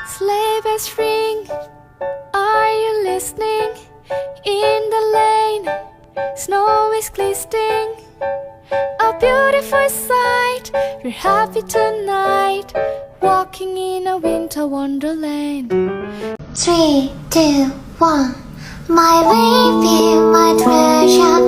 Sleigh bells ring, are you listening? In the lane, snow is glistening. A beautiful sight, we're happy tonight, walking in a winter wonderland. 3, 2, 1. My baby, my treasure,